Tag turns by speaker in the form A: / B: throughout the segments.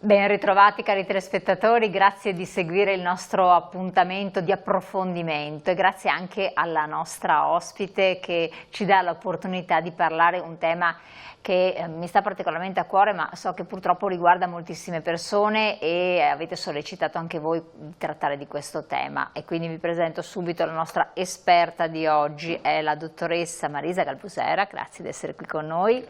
A: Ben ritrovati cari telespettatori, grazie di seguire il nostro appuntamento di approfondimento e grazie anche alla nostra ospite che ci dà l'opportunità di parlare un tema che mi sta particolarmente a cuore, ma so che purtroppo riguarda moltissime persone e avete sollecitato anche voi di trattare di questo tema, e quindi vi presento subito la nostra esperta di oggi, è la dottoressa Marisa Galbusera. Grazie di essere qui con noi,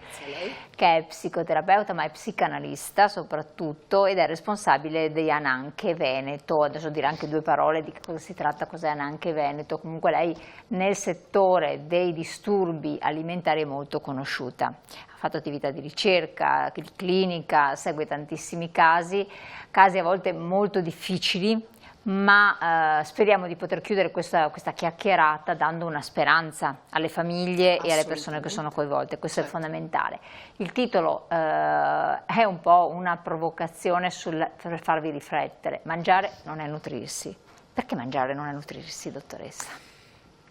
A: che è psicoterapeuta ma è psicanalista soprattutto ed è responsabile di Ananke Veneto. Adesso dirò anche due parole di cosa si tratta, cos'è Ananke Veneto. Comunque lei nel settore dei disturbi alimentari è molto conosciuta. Ha fatto attività di ricerca, clinica, segue tantissimi casi a volte molto difficili, ma speriamo di poter chiudere questa chiacchierata dando una speranza alle famiglie e alle persone che sono coinvolte. Questo è fondamentale. Il titolo è un po' una provocazione per farvi riflettere. Mangiare non è nutrirsi. Perché mangiare non è nutrirsi, dottoressa?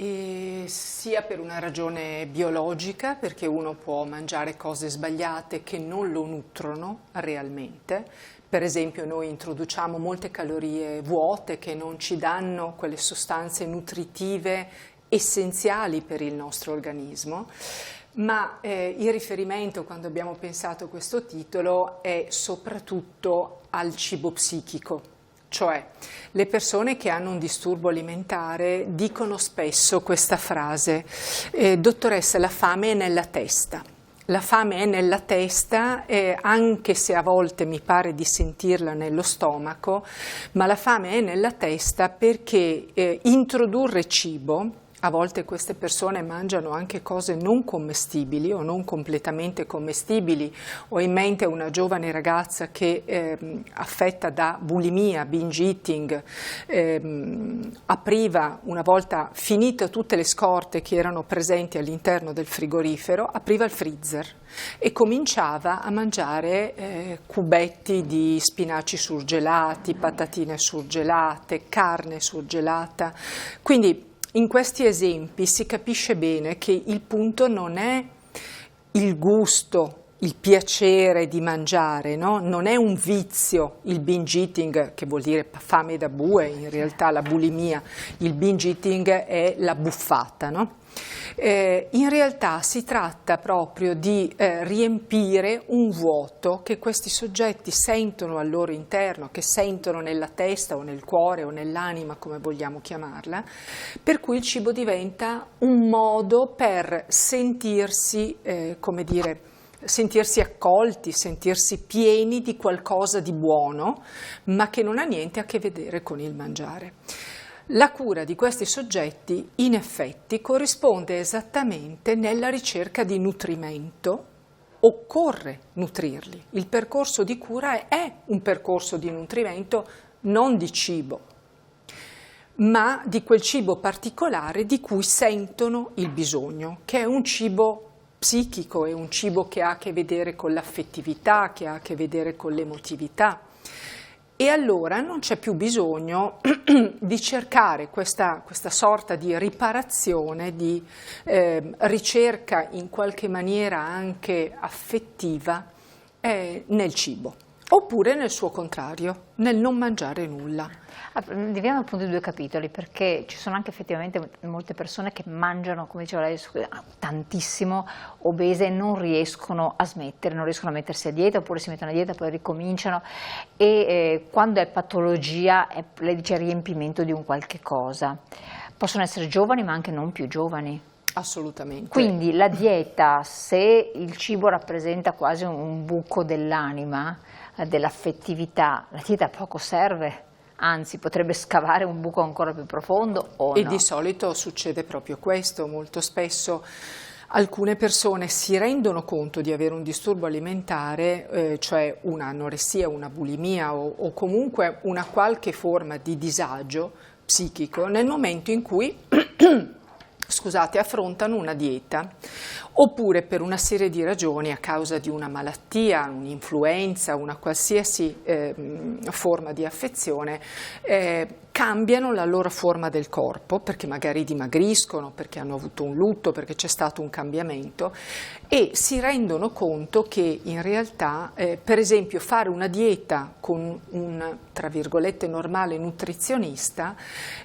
B: Sia per una ragione biologica, perché uno può mangiare cose sbagliate che non lo nutrono realmente. Per esempio noi introduciamo molte calorie vuote che non ci danno quelle sostanze nutritive essenziali per il nostro organismo, ma il riferimento, quando abbiamo pensato a questo titolo, è soprattutto al cibo psichico. Cioè, le persone che hanno un disturbo alimentare dicono spesso questa frase: dottoressa, la fame è nella testa. La fame è nella testa, anche se a volte mi pare di sentirla nello stomaco, ma la fame è nella testa perché introdurre cibo, a volte queste persone mangiano anche cose non commestibili o non completamente commestibili. Ho in mente una giovane ragazza che affetta da bulimia, binge eating, apriva, una volta finite tutte le scorte che erano presenti all'interno del frigorifero, apriva il freezer e cominciava a mangiare cubetti di spinaci surgelati, patatine surgelate, carne surgelata. Quindi in questi esempi si capisce bene che il punto non è il gusto, il piacere di mangiare, no? Non è un vizio il binge eating, che vuol dire fame da bue, in realtà la bulimia, il binge eating è la buffata, no? In realtà si tratta proprio di riempire un vuoto che questi soggetti sentono al loro interno, che sentono nella testa o nel cuore o nell'anima, come vogliamo chiamarla, per cui il cibo diventa un modo per sentirsi, come dire, sentirsi accolti, sentirsi pieni di qualcosa di buono, ma che non ha niente a che vedere con il mangiare. La cura di questi soggetti, in effetti, corrisponde esattamente nella ricerca di nutrimento. Occorre nutrirli. Il percorso di cura è un percorso di nutrimento non di cibo, ma di quel cibo particolare di cui sentono il bisogno, che è un cibo psichico, è un cibo che ha a che vedere con l'affettività, che ha a che vedere con l'emotività. E allora non c'è più bisogno di cercare questa sorta di riparazione, di ricerca in qualche maniera anche affettiva nel cibo, oppure nel suo contrario, nel non mangiare nulla.
A: Dividiamo appunto i due capitoli, perché ci sono anche effettivamente molte persone che mangiano, come diceva lei, tantissimo, obese, e non riescono a smettere, non riescono a mettersi a dieta, oppure si mettono a dieta e poi ricominciano, e quando è patologia lei dice riempimento di un qualche cosa. Possono essere giovani ma anche non più giovani.
B: Assolutamente.
A: Quindi la dieta, se il cibo rappresenta quasi un buco dell'anima, dell'affettività, la dieta poco serve. Anzi, potrebbe scavare un buco ancora più profondo o no?
B: E di solito succede proprio questo. Molto spesso alcune persone si rendono conto di avere un disturbo alimentare, cioè un'anoressia, una bulimia o comunque una qualche forma di disagio psichico nel momento in cui affrontano una dieta oppure per una serie di ragioni a causa di una malattia, un'influenza, una qualsiasi forma di affezione, cambiano la loro forma del corpo, perché magari dimagriscono, perché hanno avuto un lutto, perché c'è stato un cambiamento, e si rendono conto che in realtà, per esempio, fare una dieta con un, tra virgolette, normale nutrizionista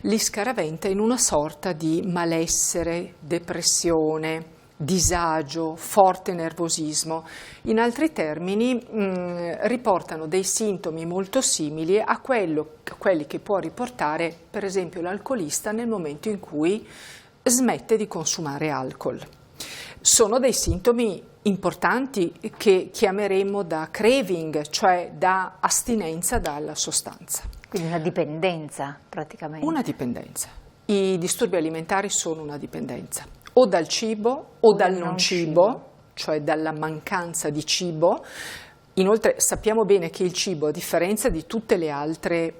B: li scaraventa in una sorta di malessere, depressione, disagio, forte nervosismo. In altri termini riportano dei sintomi molto simili a quelli che può riportare per esempio l'alcolista nel momento in cui smette di consumare alcol. Sono dei sintomi importanti che chiameremo da craving, cioè da astinenza dalla sostanza.
A: Quindi una dipendenza praticamente.
B: Una dipendenza. I disturbi alimentari sono una dipendenza. O dal cibo o dal non cibo, cioè dalla mancanza di cibo. Inoltre sappiamo bene che il cibo, a differenza di tutte le altre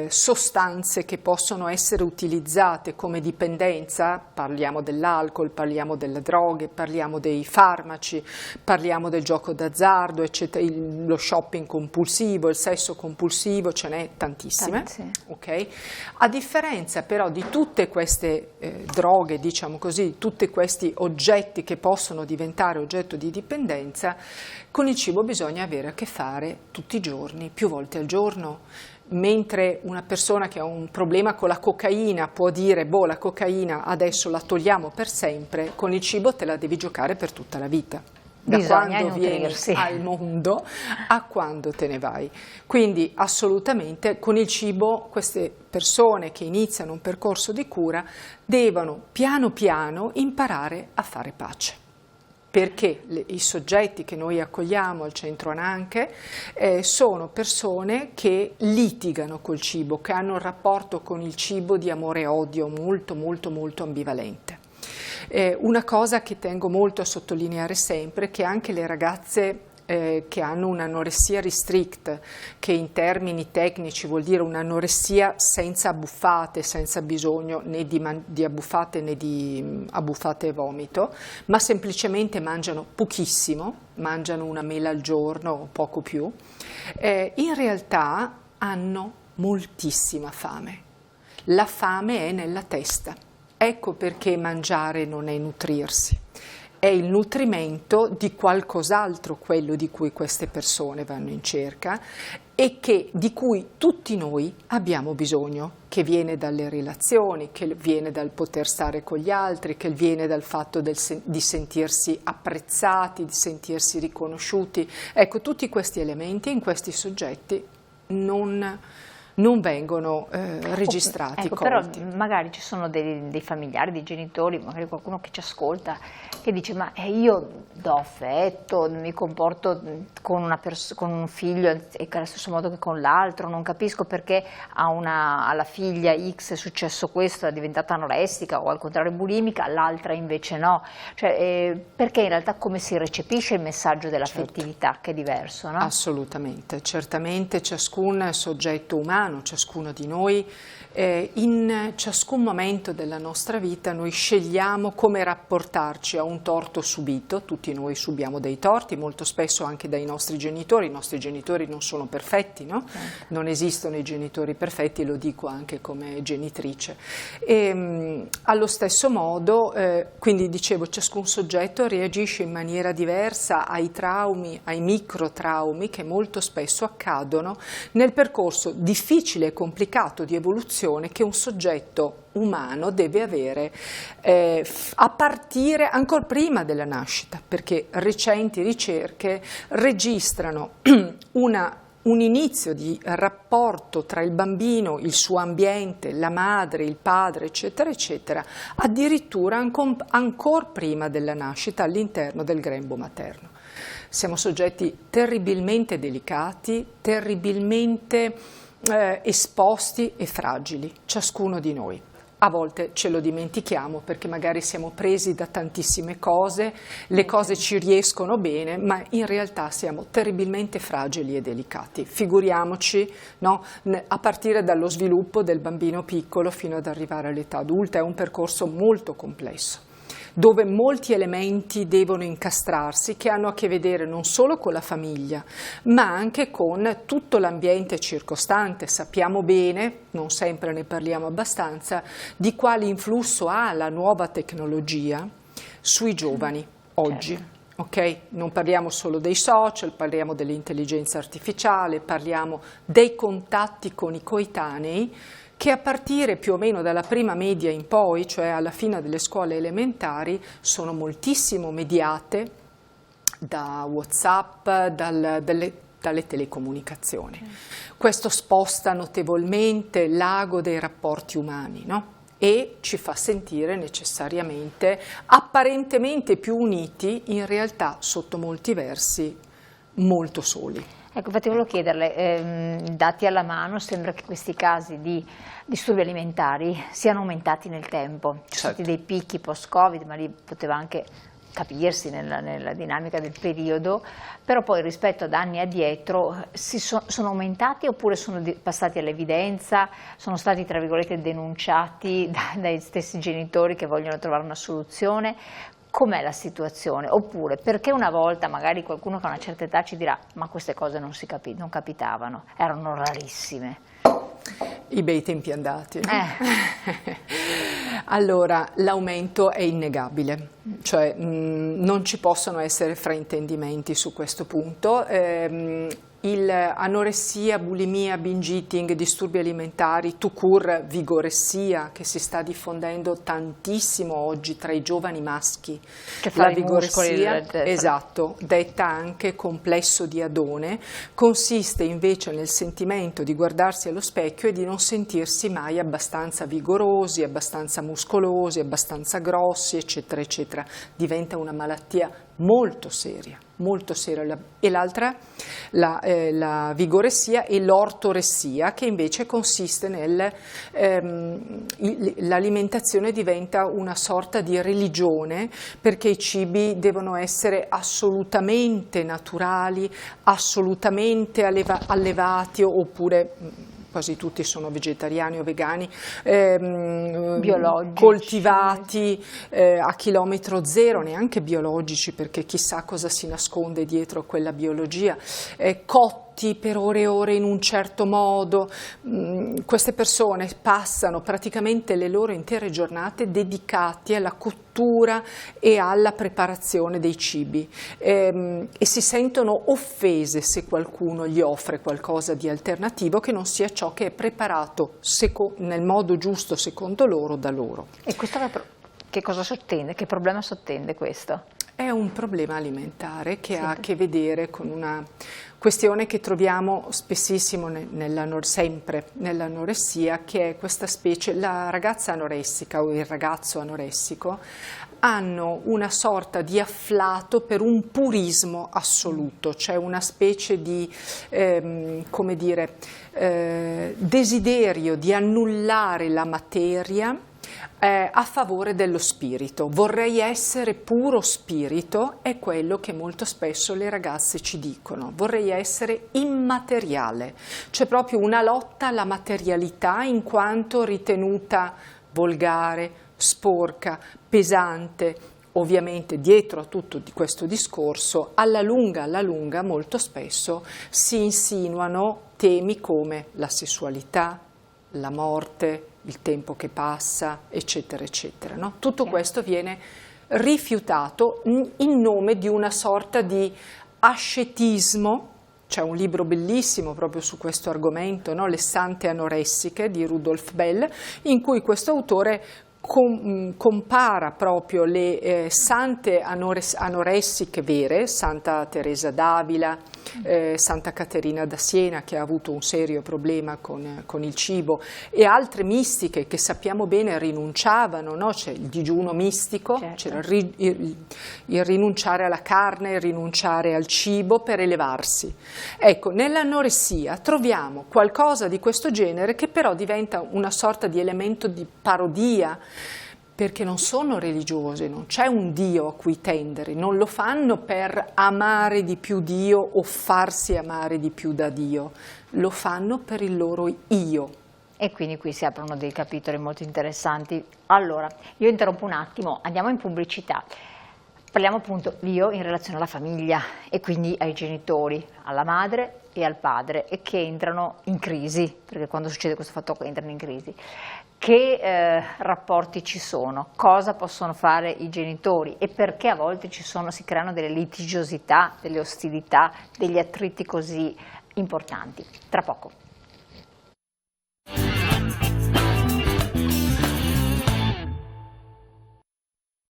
B: sostanze che possono essere utilizzate come dipendenza, parliamo dell'alcol, parliamo delle droghe, parliamo dei farmaci, parliamo del gioco d'azzardo, eccetera, lo shopping compulsivo, il sesso compulsivo, ce n'è tantissime. Okay? A differenza però di tutte queste droghe, diciamo così, tutti questi oggetti che possono diventare oggetto di dipendenza, con il cibo bisogna avere a che fare tutti i giorni, più volte al giorno. Mentre una persona che ha un problema con la cocaina può dire boh, la cocaina adesso la togliamo per sempre, con il cibo te la devi giocare per tutta la vita. Da quando vieni al mondo a quando te ne vai. Quindi assolutamente con il cibo queste persone che iniziano un percorso di cura devono piano piano imparare a fare pace. Perché i soggetti che noi accogliamo al centro Ananke sono persone che litigano col cibo, che hanno un rapporto con il cibo di amore e odio molto molto molto ambivalente. Una cosa che tengo molto a sottolineare sempre è che anche le ragazze che hanno un'anoressia restrict, che in termini tecnici vuol dire un'anoressia senza abbuffate, senza bisogno né di abbuffate né di abbuffate e vomito, ma semplicemente mangiano pochissimo, mangiano una mela al giorno o poco più, in realtà hanno moltissima fame. La fame è nella testa. Ecco perché mangiare non è nutrirsi. È il nutrimento di qualcos'altro quello di cui queste persone vanno in cerca e di cui tutti noi abbiamo bisogno, che viene dalle relazioni, che viene dal poter stare con gli altri, che viene dal fatto di sentirsi apprezzati, di sentirsi riconosciuti. Ecco, tutti questi elementi in questi soggetti non vengono registrati,
A: ecco,
B: colti.
A: Però magari ci sono dei familiari, dei genitori, magari qualcuno che ci ascolta, che dice ma io do affetto, mi comporto con un figlio allo stesso modo che con l'altro, non capisco perché alla figlia X è successo questo, è diventata anoressica o al contrario bulimica, l'altra invece no. Cioè, perché in realtà come si recepisce il messaggio dell'affettività, certo, che è diverso, no?
B: Assolutamente, certamente ciascun soggetto umano, ciascuno di noi, in ciascun momento della nostra vita noi scegliamo come rapportarci a un torto subito. Tutti noi subiamo dei torti, molto spesso anche dai nostri genitori. I nostri genitori non sono perfetti, no? Non esistono i genitori perfetti, lo dico anche come genitrice. Allo stesso modo, quindi dicevo, ciascun soggetto reagisce in maniera diversa ai traumi, ai microtraumi che molto spesso accadono nel percorso difficile e complicato di evoluzione che un soggetto umano deve avere a partire ancora prima della nascita, perché recenti ricerche registrano un inizio di rapporto tra il bambino, il suo ambiente, la madre, il padre, eccetera, eccetera, addirittura ancora prima della nascita all'interno del grembo materno. Siamo soggetti terribilmente delicati, terribilmente esposti e fragili, ciascuno di noi. A volte ce lo dimentichiamo perché magari siamo presi da tantissime cose, le cose ci riescono bene, ma in realtà siamo terribilmente fragili e delicati. Figuriamoci, no? A partire dallo sviluppo del bambino piccolo fino ad arrivare all'età adulta, è un percorso molto complesso. dove molti elementi devono incastrarsi che hanno a che vedere non solo con la famiglia, ma anche con tutto l'ambiente circostante. Sappiamo bene, non sempre ne parliamo abbastanza, di quale influsso ha la nuova tecnologia sui giovani oggi.
A: Certo.
B: Okay? Non parliamo solo dei social, parliamo dell'intelligenza artificiale, parliamo dei contatti con i coetanei, che a partire più o meno dalla prima media in poi, cioè alla fine delle scuole elementari, sono moltissimo mediate da WhatsApp, dalle telecomunicazioni. Questo sposta notevolmente l'ago dei rapporti umani, no? E ci fa sentire necessariamente, apparentemente più uniti, in realtà sotto molti versi molto soli.
A: Ecco, infatti volevo chiederle, dati alla mano, sembra che questi casi di disturbi alimentari siano aumentati nel tempo. Ci sono stati dei picchi post-Covid, ma lì poteva anche capirsi nella dinamica del periodo, però poi rispetto ad anni addietro sono aumentati oppure sono passati all'evidenza, sono stati tra virgolette denunciati dai stessi genitori che vogliono trovare una soluzione? Com'è la situazione? Oppure perché una volta magari qualcuno che ha una certa età ci dirà ma queste cose non capitavano, erano rarissime?
B: I bei tempi andati. Allora, l'aumento è innegabile, cioè non ci possono essere fraintendimenti su questo punto. Anoressia, bulimia, binge eating, disturbi alimentari, tout court, vigoressia, che si sta diffondendo tantissimo oggi tra i giovani maschi.
A: Che fa
B: la vigoressia, esatto, detta anche complesso di Adone, consiste invece nel sentimento di guardarsi allo specchio e di non sentirsi mai abbastanza vigorosi, abbastanza muscolosi, abbastanza grossi, eccetera, eccetera. Diventa una malattia molto seria. E l'altra, la vigoressia e l'ortoressia, che invece consiste l'alimentazione diventa una sorta di religione, perché i cibi devono essere assolutamente naturali, assolutamente allevati, oppure quasi tutti sono vegetariani o vegani,
A: biologici,
B: coltivati a chilometro zero, neanche biologici, perché chissà cosa si nasconde dietro a quella biologia, cotti per ore e ore in un certo modo. Queste persone passano praticamente le loro intere giornate dedicate alla cottura e alla preparazione dei cibi e si sentono offese se qualcuno gli offre qualcosa di alternativo che non sia ciò che è preparato nel modo giusto secondo loro da loro.
A: E questo che cosa sottende? Che problema sottende questo?
B: È un problema alimentare che ha a che vedere con una questione che troviamo spessissimo sempre nell'anoressia, che è questa specie, la ragazza anoressica o il ragazzo anoressico hanno una sorta di afflato per un purismo assoluto, cioè una specie di, desiderio di annullare la materia a favore dello spirito. Vorrei essere puro spirito, è quello che molto spesso le ragazze ci dicono. Vorrei essere immateriale. C'è proprio una lotta alla materialità in quanto ritenuta volgare, sporca, pesante. Ovviamente dietro a tutto questo discorso, alla lunga, molto spesso si insinuano temi come la sessualità, la morte, il tempo che passa, eccetera, eccetera. No? Tutto questo viene rifiutato in nome di una sorta di ascetismo. C'è un libro bellissimo proprio su questo argomento, no? Le sante anoressiche di Rudolf Bell, in cui questo autore compara proprio le sante anoressiche vere, Santa Teresa d'Avila, Santa Caterina da Siena, che ha avuto un serio problema con il cibo, e altre mistiche che sappiamo bene rinunciavano, no? C'è il digiuno mistico, c'era il rinunciare alla carne, il rinunciare al cibo per elevarsi. Ecco, nell'anoressia troviamo qualcosa di questo genere che però diventa una sorta di elemento di parodia, perché non sono religiose, non c'è un Dio a cui tendere, non lo fanno per amare di più Dio o farsi amare di più da Dio, lo fanno per il loro io.
A: E quindi qui si aprono dei capitoli molto interessanti. Allora, io interrompo un attimo, andiamo in pubblicità. Parliamo appunto io in relazione alla famiglia e quindi ai genitori, alla madre e al padre, e che entrano in crisi, perché quando succede questo fatto qua entrano in crisi. Che rapporti ci sono? Cosa possono fare i genitori? E perché a volte si creano delle litigiosità, delle ostilità, degli attriti così importanti? Tra poco.